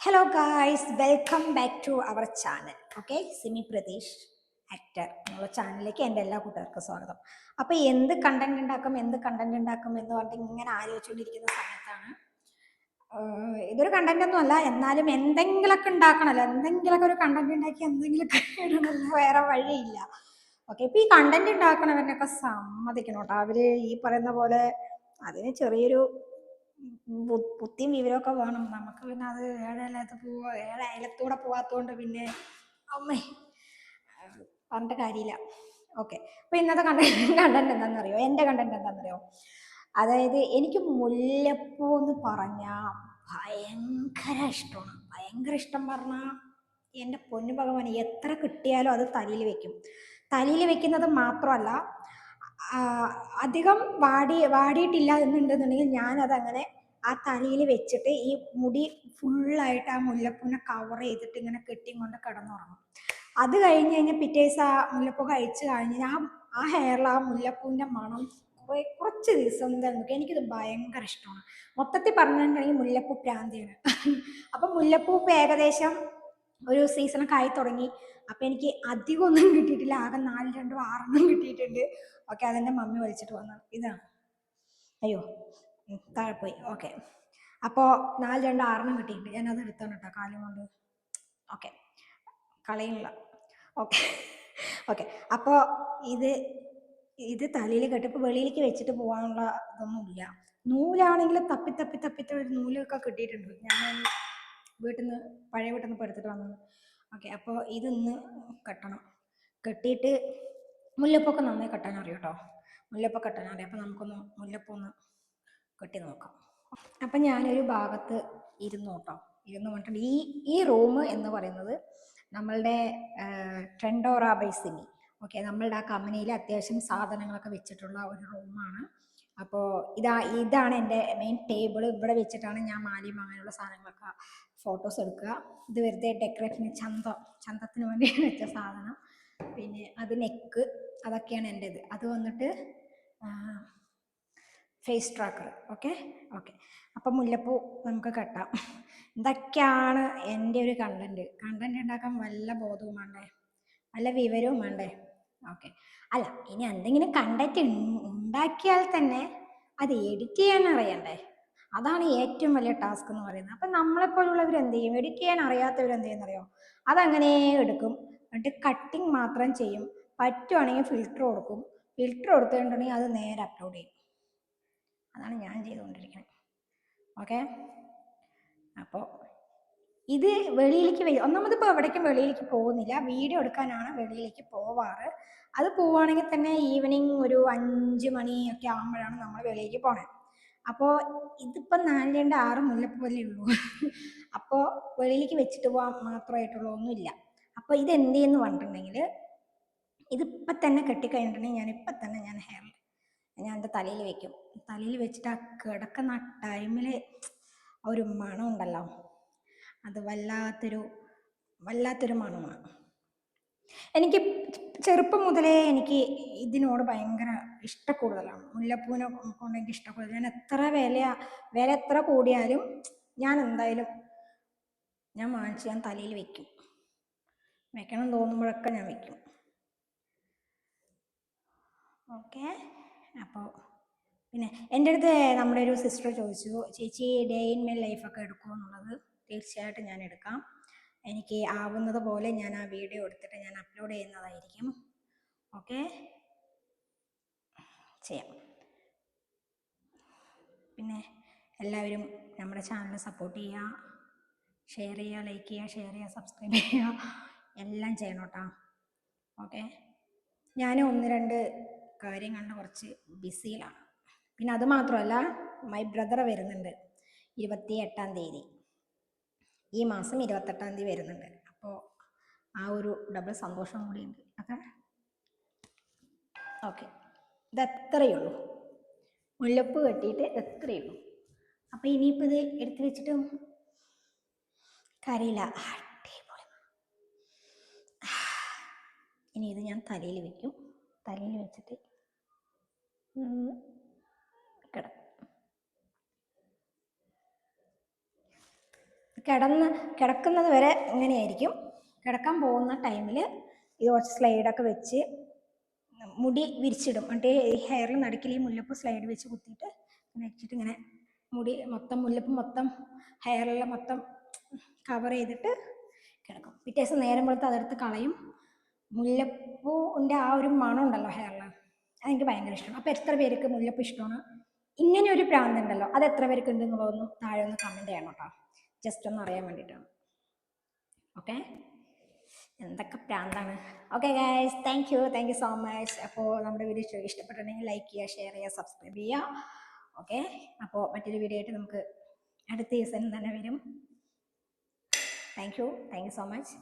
Hello guys, welcome back to our channel. Okay, Simi Pratheesh actor എന്നുള്ള ചാനലിലേക്ക് എൻ്റെ എല്ലാ കൂട്ടുകാർക്കും സ്വാഗതം. അപ്പോൾ എന്ത് കണ്ടന്റ് ഉണ്ടാക്കും എന്ന് പറഞ്ഞിട്ട് ഇങ്ങനെ ആലോചിച്ചുകൊണ്ടിരിക്കുന്ന സമയത്താണ് ഇതൊരു കണ്ടന്റ് ഒന്നും അല്ല, എന്നാലും എന്തെങ്കിലുമൊക്കെ ഉണ്ടാക്കണമല്ലോ, എന്തെങ്കിലുമൊക്കെ ഒരു കണ്ടന്റ് ഉണ്ടാക്കി എന്തെങ്കിലുമൊക്കെ ഇടണമല്ലോ, വേറെ വഴിയില്ല. ഓക്കെ, ഇപ്പൊ ഈ കണ്ടന്റ് ഉണ്ടാക്കണവരനൊക്കെ സമ്മതിക്കണം കേട്ടോ. അവര് ഈ പറയുന്ന പോലെ അതിന് ചെറിയൊരു ബുദ്ധിയും വിവരമൊക്കെ വേണം. നമുക്ക് പിന്നെ അത് ഏഴ് അയലത്തൂടെ പോവാത്തോണ്ട് പിന്നെ അമ്മേ പറഞ്ഞിട്ട് കാര്യമില്ല. ഓക്കെ, അപ്പൊ ഇന്നത്തെ കണ്ടന്റ് എന്താണെന്നറിയോ? എൻ്റെ കണ്ടന്റ് എന്താണെന്നറിയോ? അതായത് എനിക്ക് മുല്ലപ്പൂ എന്ന് പറഞ്ഞാൽ ഭയങ്കര ഇഷ്ടമാണ്. ഭയങ്കര ഇഷ്ടം പറഞ്ഞാൽ എൻ്റെ പൊന്നു ഭഗവാൻ, എത്ര കിട്ടിയാലും അത് തലയിൽ വെക്കും. തലയിൽ വെക്കുന്നത് മാത്രമല്ല, അധികം വാടിയിട്ടില്ല എന്നുണ്ടെന്നുണ്ടെങ്കിൽ ഞാനതങ്ങനെ ആ തലയിൽ വെച്ചിട്ട് ഈ മുടി ഫുള്ളായിട്ട് ആ മുല്ലപ്പൂവിനെ കവർ ചെയ്തിട്ട് ഇങ്ങനെ കെട്ടിയും കൊണ്ട് കിടന്നുറങ്ങും. അത് കഴിഞ്ഞ് കഴിഞ്ഞാൽ പിറ്റേ ദിവസം ആ മുല്ലപ്പൂ കഴിച്ച് കഴിഞ്ഞ് ആ ഹെയറിൽ ആ മുല്ലപ്പൂവിൻ്റെ മണം കുറച്ച് ദിവസം എന്താ നോക്കി എനിക്കിത് ഭയങ്കര ഇഷ്ടമാണ്. മൊത്തത്തിൽ പറഞ്ഞിട്ടുണ്ടെങ്കിൽ മുല്ലപ്പൂ പ്രാന്തിയാണ്. അപ്പം മുല്ലപ്പൂ ഇപ്പം ഏകദേശം ഒരു സീസണൊക്കെ ആയി തുടങ്ങി. അപ്പം എനിക്ക് അധികം ഒന്നും കിട്ടിയിട്ടില്ല, ആകെ 4 കിട്ടിയിട്ടുണ്ട്. ഓക്കെ, അതെൻ്റെ മമ്മി വലിച്ചിട്ട് വന്നത് ഇതാണ്. അയ്യോ, താഴെ പോയി. ഓക്കെ, അപ്പോൾ 6 കിട്ടിയിട്ടുണ്ട്. ഞാനത് എടുത്താണ് കേട്ടോ കാലം കൊണ്ട്. ഓക്കെ, കളയില്ല. ഓക്കെ ഓക്കെ, അപ്പോൾ ഇത് ഇത് തലയിൽ കെട്ടിപ്പോൾ വെളിയിലേക്ക് വെച്ചിട്ട് പോകാനുള്ള ഇതൊന്നുമില്ല. നൂലാണെങ്കിൽ തപ്പി തപ്പി തപ്പിത്ത ഒരു നൂലൊക്കെ കിട്ടിയിട്ടുണ്ട്. ഞാൻ പഴയ വീട്ടിൽ നിന്ന് ഇപ്പോൾ എടുത്തിട്ട് വന്നത്. ഓക്കെ, അപ്പോൾ ഇതൊന്ന് കെട്ടണം. കെട്ടിയിട്ട് മുല്ലപ്പൊക്കെ നന്നായി കെട്ടാൻ അറിയാം കേട്ടോ. മുല്ലപ്പൂ കെട്ടാൻ അറിയാം. അപ്പോൾ നമുക്കൊന്ന് മുല്ലപ്പൂ ഒന്ന് കെട്ടി നോക്കാം. അപ്പം ഞാനൊരു ഭാഗത്ത് ഇരുന്നു കേട്ടോ. പറഞ്ഞിട്ടുണ്ട്. ഈ റൂം എന്ന് പറയുന്നത് നമ്മളുടെ ട്രെൻഡോറ ബൈ സിമി. ഓക്കെ, നമ്മളുടെ ആ കമ്പനിയിൽ അത്യാവശ്യം സാധനങ്ങളൊക്കെ വെച്ചിട്ടുള്ള ഒരു റൂമാണ്. അപ്പോൾ ഇതാണ് എൻ്റെ മെയിൻ ടേബിൾ. ഇവിടെ വെച്ചിട്ടാണ് ഞാൻ മാലിയും അങ്ങനെയുള്ള സാധനങ്ങളൊക്കെ ഫോട്ടോസ് എടുക്കുക. ഇത് വെറുതെ ഡെക്കറേഷന് ചന്തത്തിന് വേണ്ടി വെച്ച സാധനം. പിന്നെ അത് നെക്ക്, അതൊക്കെയാണ് എൻ്റെത്. അത് വന്നിട്ട് ഫേസ് ട്രാക്കർ. ഓക്കെ ഓക്കെ, അപ്പം മുല്ലപ്പൂ നമുക്ക് കെട്ടാം. ഇതൊക്കെയാണ് എൻ്റെ ഒരു കണ്ടന്റ് ഉണ്ടാക്കാൻ വല്ല ബോധവും വേണ്ടേ, വല്ല വിവരവും വേണ്ടേ? ഓക്കെ, അല്ല, ഇനി എന്തെങ്കിലും കണ്ടന്റ് ഉണ്ടാക്കിയാൽ തന്നെ അത് എഡിറ്റ് ചെയ്യാൻ അറിയണ്ടേ? അതാണ് ഏറ്റവും വലിയ ടാസ്ക് എന്ന് പറയുന്നത്. അപ്പം നമ്മളെപ്പോലുള്ളവർ എന്ത് ചെയ്യും? എഡിറ്റ് ചെയ്യാൻ അറിയാത്തവർ എന്ത് ചെയ്യുന്നറിയോ? അതങ്ങനെ എടുക്കും, എന്നിട്ട് കട്ടിങ് മാത്രം ചെയ്യും. പറ്റുവാണെങ്കിൽ ഫിൽറ്റർ കൊടുക്കും. ഫിൽറ്റർ കൊടുത്തിട്ടുണ്ടെങ്കിൽ അത് നേരെ അപ്ലോഡ് ചെയ്യും. അതാണ് ഞാൻ ചെയ്തുകൊണ്ടിരിക്കുന്നത്. ഓക്കെ, അപ്പോൾ ഇത് വെളിയിലേക്ക് ഒന്നാമത് ഇപ്പോൾ എവിടേക്കും വെളിയിലേക്ക് പോകുന്നില്ല. വീഡിയോ എടുക്കാനാണ് വെളിയിലേക്ക് പോവാറ്. അത് പോവുകയാണെങ്കിൽ തന്നെ ഈവനിങ് ഒരു 5 മണിയൊക്കെ ആകുമ്പോഴാണ് നമ്മൾ വെളിയിലേക്ക് പോണേ. അപ്പോൾ ഇതിപ്പം 6 മുല്ലപ്പൂവല്ലേ ഉള്ളൂ. അപ്പോൾ വെളിയിലേക്ക് വെച്ചിട്ട് പോകാൻ മാത്രമായിട്ടുള്ള ഒന്നുമില്ല. അപ്പോൾ ഇതെന്ത് ചെയ്യുന്നു പറഞ്ഞിട്ടുണ്ടെങ്കിൽ, ഇതിപ്പം തന്നെ കെട്ടിക്കഴിഞ്ഞിട്ടുണ്ടെങ്കിൽ ഞാൻ ഹെയറിൽ ഞാൻ എൻ്റെ തലയിൽ വെക്കും. തലയിൽ വെച്ചിട്ട് ആ കിടക്കുന്ന ആ ടൈമിൽ ഒരു മണം ഉണ്ടല്ലോ, അത് വല്ലാത്തൊരു മണമാണ്. എനിക്ക് ചെറുപ്പം മുതലേ എനിക്ക് ഇതിനോട് ഭയങ്കര ഇഷ്ടക്കൂടുതലാണ്. മുല്ലപ്പൂവിനെ കൊണ്ട് എനിക്ക് ഇഷ്ടക്കൂടുതൽ. ഞാൻ വില എത്ര കൂടിയാലും ഞാൻ എന്തായാലും വാങ്ങിച്ച് ഞാൻ തലയിൽ വെക്കണം തോന്നുമ്പോഴൊക്കെ ഞാൻ വെക്കും. ഓക്കെ, അപ്പോൾ പിന്നെ എൻ്റെ അടുത്ത് നമ്മുടെ ഒരു സിസ്റ്റർ ചോദിച്ചു, ചേച്ചി ഡേ ഇൻ മൈ ലൈഫൊക്കെ എടുക്കുമോ എന്നുള്ളത്. തീർച്ചയായിട്ടും ഞാൻ എടുക്കാം. എനിക്ക് ആവുന്നത് പോലെ ഞാൻ ആ വീഡിയോ എടുത്തിട്ട് ഞാൻ അപ്ലോഡ് ചെയ്യുന്നതായിരിക്കും. ഓക്കെ, ചെയ്യാം. പിന്നെ എല്ലാവരും നമ്മുടെ ചാനൽ സപ്പോർട്ട് ചെയ്യുക, ഷെയർ ചെയ്യുക, ലൈക്ക് ചെയ്യുക, സബ്സ്ക്രൈബ് ചെയ്യുക, എല്ലാം ചെയ്യണം കേട്ടോ. ഓക്കെ, ഞാൻ 1-2 കാര്യം കണ്ട് കുറച്ച് ബിസിയിലാണ്. പിന്നെ അത് മാത്രമല്ല, മൈ ബ്രദർ വരുന്നുണ്ട് 28-ാം തീയതി. ഈ മാസം 28-ാം തീയതി വരുന്നുണ്ട്. അപ്പോൾ ആ ഒരു ഡബിൾ സന്തോഷം കൂടിയുണ്ട്. ഓക്കെ, ഇതെത്രയേ ഉള്ളൂ. മുല്ലപ്പൂ കെട്ടിയിട്ട് എത്രയേ ഉള്ളൂ. അപ്പോൾ ഇനിയിപ്പോൾ ഇത് എടുത്ത് വെച്ചിട്ടും കാര്യമില്ല. ഇനി ഇത് ഞാൻ തലയിൽ വെക്കും. തലയിൽ വെച്ചിട്ട് കിടക്കും. കിടക്കുന്നത് വരെ ഇങ്ങനെയായിരിക്കും. കിടക്കാൻ പോകുന്ന ടൈമിൽ ഇത് കുറച്ച് സ്ലൈഡൊക്കെ വെച്ച് മുടി വിരിച്ചിടും. എന്നിട്ട് ഈ ഹെയറിൽ നടുക്കിൽ ഈ മുല്ലപ്പ് സ്ലൈഡ് വെച്ച് കുത്തിയിട്ട് ഇങ്ങനെ വെച്ചിട്ട് ഇങ്ങനെ മുടി മൊത്തം മുല്ലപ്പ് മൊത്തം ഹെയറിൽ മൊത്തം കവർ ചെയ്തിട്ട് കിടക്കും. പിറ്റേ ദിവസം നേരം വെളുത്ത് അതെടുത്ത് കളയും. മുല്ലപ്പൂവിൻ്റെ ആ ഒരു മണം ഉണ്ടല്ലോ ഹെയറിൽ, അതെനിക്ക് ഭയങ്കര ഇഷ്ടമാണ്. അപ്പോൾ എത്ര പേർക്ക് മുല്ലപ്പൂ ഇഷ്ടമാണ്, ഇങ്ങനെ ഒരു പ്രാന്തുണ്ടല്ലോ, അത് എത്ര പേർക്ക് ഉണ്ട് എന്നുള്ളതൊന്നും താഴെ ഒന്ന് കമൻറ്റ് ചെയ്യണം കേട്ടോ, ജസ്റ്റ് ഒന്ന് അറിയാൻ വേണ്ടിയിട്ടാണ്. ഓക്കെ, എന്തൊക്കെ പ്രാന്താണ്. Okay guys, thank you so much. അപ്പോൾ നമ്മുടെ വീഡിയോ ഇഷ്ടപ്പെട്ടിട്ടുണ്ടെങ്കിൽ ലൈക്ക് ചെയ്യുക, ഷെയർ ചെയ്യുക, സബ്സ്ക്രൈബ് ചെയ്യുക. ഓക്കെ, അപ്പോൾ മറ്റൊരു വീഡിയോ ആയിട്ട് നമുക്ക് അടുത്ത ദിവസം തന്നെ വരും. Thank you so much.